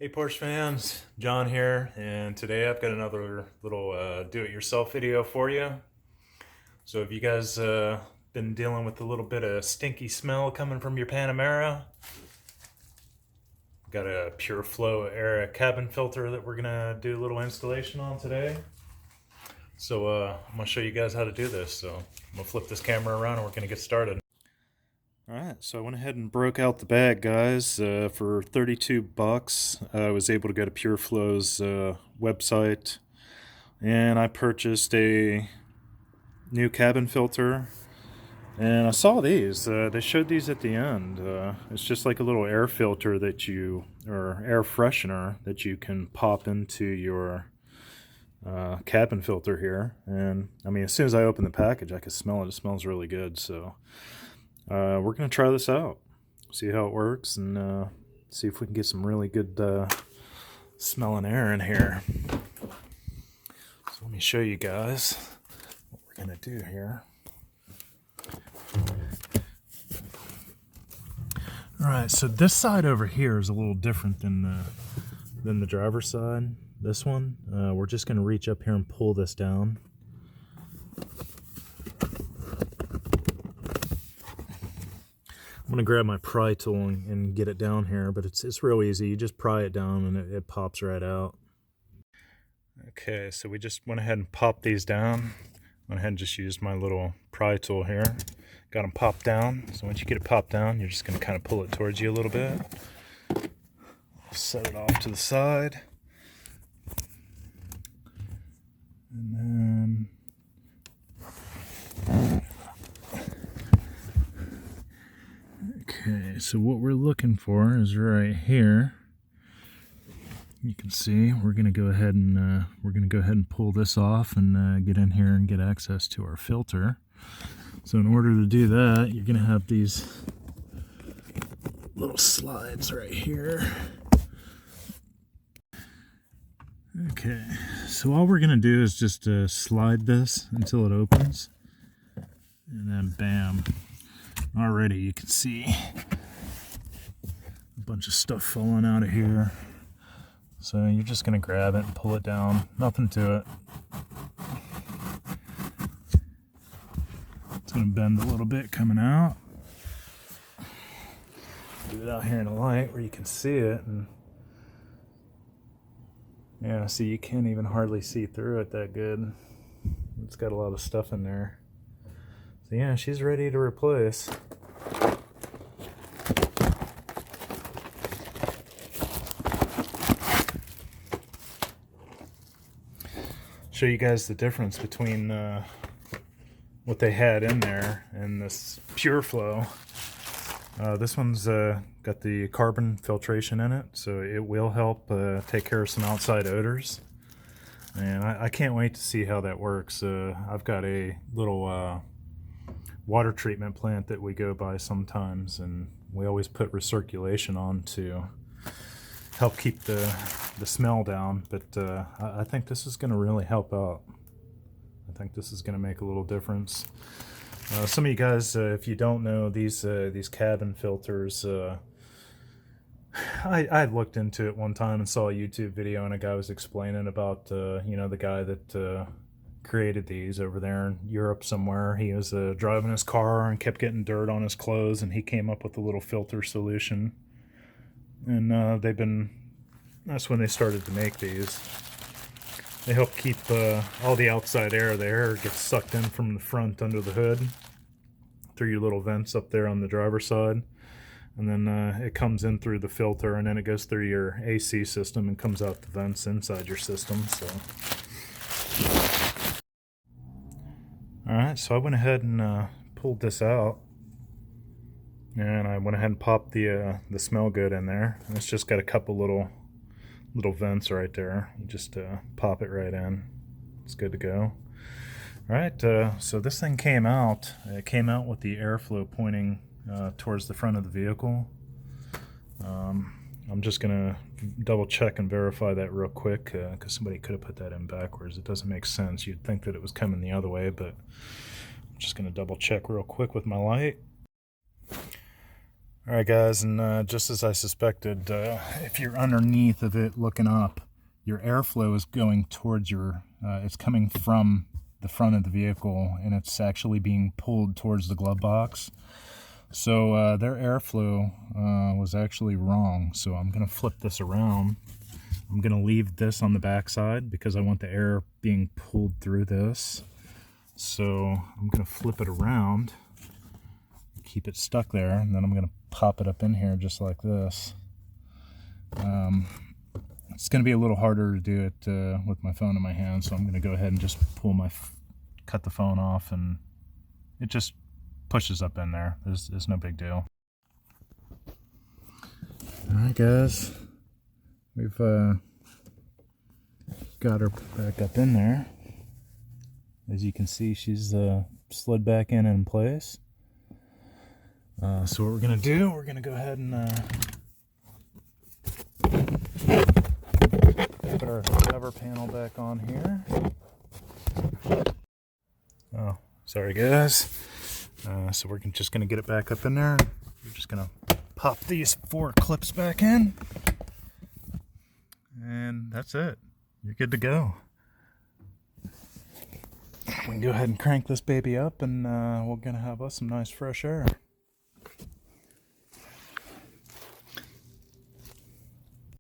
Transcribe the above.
Hey Porsche fans, John here, and today I've got another little do-it-yourself video for you. So if you guys been dealing with a little bit of stinky smell coming from your Panamera, got a pure flow era cabin filter that we're gonna do a little installation on today. So I'm gonna show you guys how to do this. So I'm gonna flip this camera around and we're gonna get started. Alright, so I went ahead and broke out the bag, guys, for 32 bucks. I was able to go to PureFlow's website, and I purchased a new cabin filter. And I saw these. They showed these at the end. It's just like a little air filter or air freshener that you can pop into your cabin filter here. And I mean, as soon as I opened the package, I could smell it. It smells really good, so we're going to try this out, see how it works, and see if we can get some really good smelling air in here. So let me show you guys what we're going to do here. Alright, so this side over here is a little different than the driver's side. This one, we're just going to reach up here and pull this down. I'm going to grab my pry tool and get it down here, but it's real easy. You just pry it down and it pops right out. Okay, so we just went ahead and popped these down. Went ahead and just used my little pry tool here. Got them popped down. So once you get it popped down, you're just going to kind of pull it towards you a little bit. Set it off to the side. And then okay, so what we're looking for is right here. You can see we're going to go ahead and pull this off and get in here and get access to our filter. So in order to do that, you're going to have these little slides right here. Okay, so all we're going to do is just slide this until it opens, and then bam. Already you can see a bunch of stuff falling out of here. So you're just going to grab it and pull it down. Nothing to it. It's going to bend a little bit coming out. Do it out here in the light where you can see it. And yeah, see, you can't even hardly see through it that good. It's got a lot of stuff in there. So yeah, she's ready to replace. Show you guys the difference between what they had in there and this PureFlow. This one's got the carbon filtration in it, so it will help take care of some outside odors. And I can't wait to see how that works. I've got a little water treatment plant that we go by sometimes, and we always put recirculation on to help keep the smell down, but I think this is going to really help out. I think this is going to make a little difference. Some of you guys, if you don't know, these cabin filters, I looked into it one time and saw a YouTube video, and a guy was explaining about the guy that created these over there in Europe somewhere. He was driving his car and kept getting dirt on his clothes, and he came up with a little filter solution. And that's when they started to make these. They help keep all the outside air. The air gets sucked in from the front under the hood through your little vents up there on the driver's side. And then it comes in through the filter, and then it goes through your AC system and comes out the vents inside your system. So, alright, so I went ahead and pulled this out. And I went ahead and popped the smell good in there. And it's just got a couple little vents right there. You just pop it right in. It's good to go. All right, so this thing came out. It came out with the airflow pointing towards the front of the vehicle. I'm just gonna double check and verify that real quick, because somebody could have put that in backwards. It doesn't make sense. You'd think that it was coming the other way, but I'm just gonna double check real quick with my light. Alright guys, and just as I suspected, if you're underneath of it looking up, your airflow is going towards your, it's coming from the front of the vehicle, and it's actually being pulled towards the glove box. So their airflow was actually wrong, so I'm going to flip this around. I'm going to leave this on the back side because I want the air being pulled through this. So I'm going to flip it around, keep it stuck there, and then I'm going to pop it up in here just like this. It's going to be a little harder to do it with my phone in my hand, so I'm going to go ahead and just cut the phone off, and it just pushes up in there. There's no big deal. Alright guys, we've got her back up in there. As you can see, she's slid back in place. So what we're going to do, we're going to go ahead and put our cover panel back on here. Oh, sorry guys. So we're just going to get it back up in there. We're just going to pop these 4 clips back in. And that's it. You're good to go. We can go ahead and crank this baby up, and we're going to have us some nice fresh air.